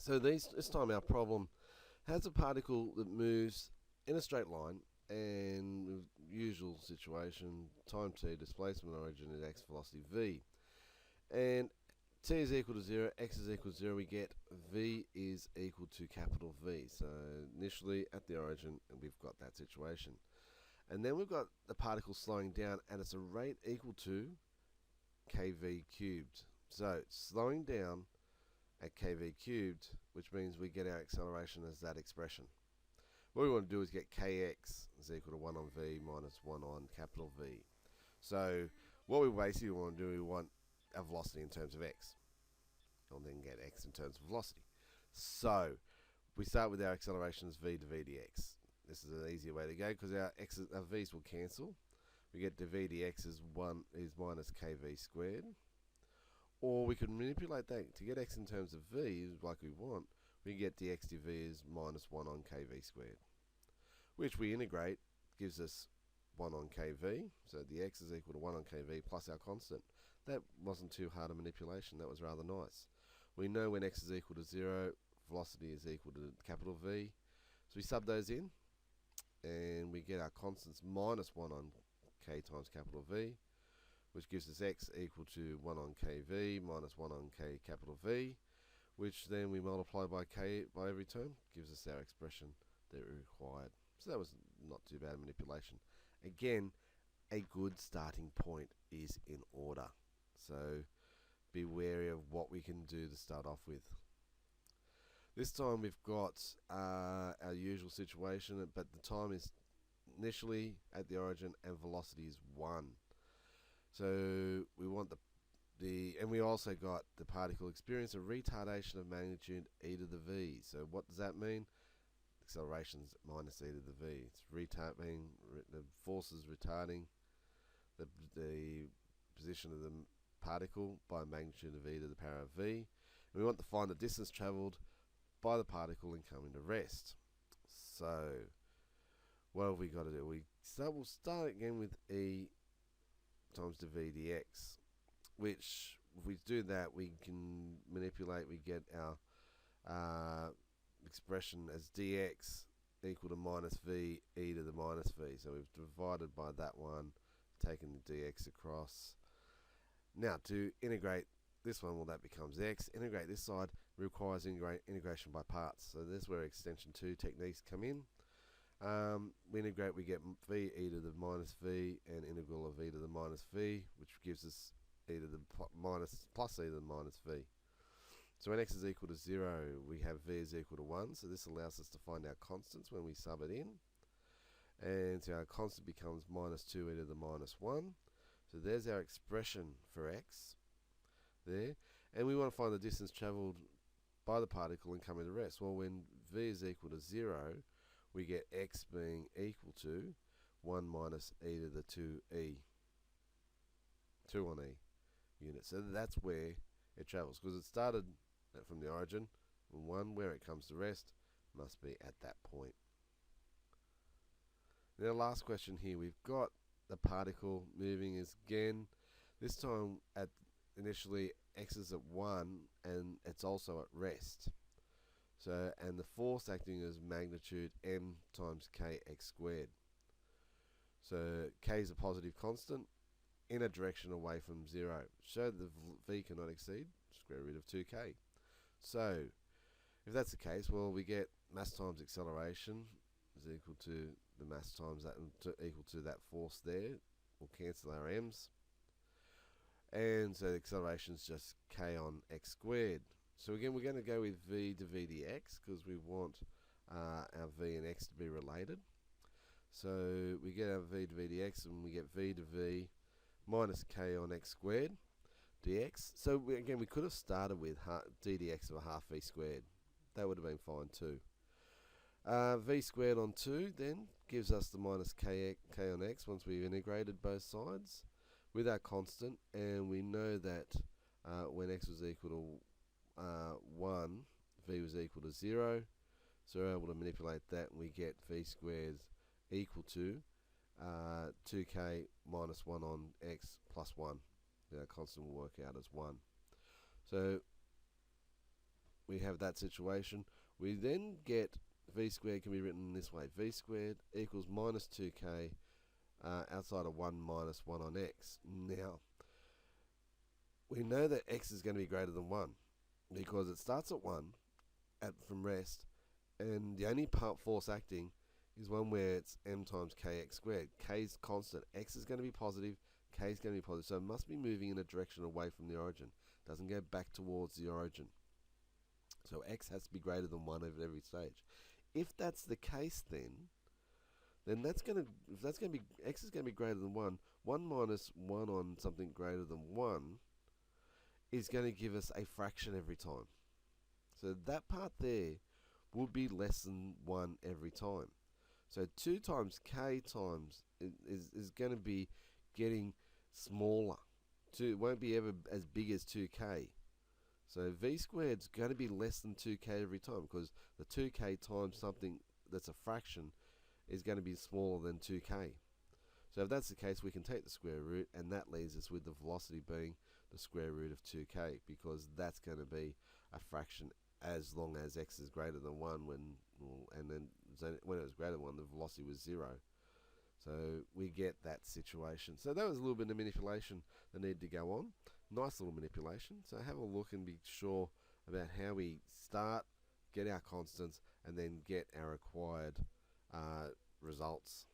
So this time our problem has a particle that moves in a straight line, and usual situation, time t, displacement origin at x, velocity v. And t is equal to 0, x is equal to 0, we get v is equal to capital V. So initially at the origin, we've got that situation. And then we've got the particle slowing down at its a rate equal to kv cubed. So it's slowing down at kv cubed, which means we get our acceleration as that expression. What we want to do is get kx is equal to 1 on v minus 1 on capital V. So what we basically want to do, we want our velocity in terms of x, and then get x in terms of velocity. So we start with our acceleration as v to v dx. This is an easier way to go because our v's will cancel. We get to v dx is minus kv squared. Or we could manipulate that to get x in terms of v like we want. We get dx dv is minus 1 on kv squared, which we integrate gives us 1 on kv. So the x is equal to 1 on kv plus our constant. That wasn't too hard a manipulation. That was rather nice. We know when x is equal to 0, velocity is equal to capital V. So we sub those in, and we get our constants minus 1 on k times capital V, which gives us x equal to 1 on kv minus 1 on k capital V, which then we multiply by k by every term, gives us our expression that we required. So that was not too bad manipulation. Again, a good starting point is in order. So be wary of what we can do to start off with. This time we've got our usual situation, but the time is initially at the origin and velocity is 1. So we want and we also got the particle experience a retardation of magnitude e to the v. So what does that mean? Acceleration is minus e to the v. It's the force is retarding the position of the particle by a magnitude of e to the power of v. And we want to find the distance travelled by the particle and come into rest. So what have we got to do? We'll start again with e times the v dx, which if we do that we can manipulate, we get our expression as dx equal to minus v e to the minus v. So we've divided by that one, taken the dx across. Now to integrate this one, well, that becomes x. Integrate this side requires integration by parts. So this is where extension 2 techniques come in. We integrate, we get v e to the minus v and integral of e to the minus v, which gives us e to the plus e to the minus v. So when x is equal to 0, we have v is equal to 1. So this allows us to find our constants when we sub it in. And so our constant becomes minus 2 e to the minus 1. So there's our expression for x there. And we want to find the distance travelled by the particle and come into rest. Well, when v is equal to 0, we get x being equal to 1 minus e to the 2e, 2 on e unit. So that's where it travels, because it started from the origin, and 1, where it comes to rest, must be at that point. Now last question here, we've got the particle moving is again, this time at initially x is at 1 and it's also at rest. So, and the force acting is magnitude m times kx squared. So k is a positive constant in a direction away from 0. So the v cannot exceed square root of 2k. So if that's the case, well, we get mass times acceleration is equal to the mass times that equal to that force there. We'll cancel our m's. And so the acceleration is just k on x squared. So again, we're going to go with v to v dx because we want our v and x to be related. So we get our v to v dx and we get v to v minus k on x squared dx. So again, we could have started with d dx of a half v squared. That would have been fine too. V squared on 2 then gives us the minus k on x once we've integrated both sides with our constant, and we know that when x was equal to 1, v was equal to 0, so we're able to manipulate that and we get v squared equal to 2k minus 1 on x plus 1. Our constant will work out as 1. So we have that situation. We then get v squared can be written this way. V squared equals minus 2k outside of 1 minus 1 on x. Now, we know that x is going to be greater than 1 because it starts at 1 from rest, and the only part force acting is one where it's m times kx squared. K is constant. X is going to be positive. K is going to be positive. So it must be moving in a direction away from the origin. It doesn't go back towards the origin. So x has to be greater than 1 at every stage. If that's the case, then that's going to, if that's going to be, x is going to be greater than 1, 1 minus 1 on something greater than 1 is going to give us a fraction every time. So that part there would be less than 1 every time. So 2 times k times is going to be getting smaller. It won't be ever as big as 2k. So v squared is going to be less than 2k every time because the 2k times something that's a fraction is going to be smaller than 2k. So if that's the case, we can take the square root, and that leaves us with the velocity being the square root of 2k, because that's going to be a fraction as long as x is greater than 1, and then when it was greater than 1, the velocity was 0. So we get that situation. So that was a little bit of manipulation that needed to go on. Nice little manipulation. So have a look and be sure about how we start, get our constants, and then get our required results.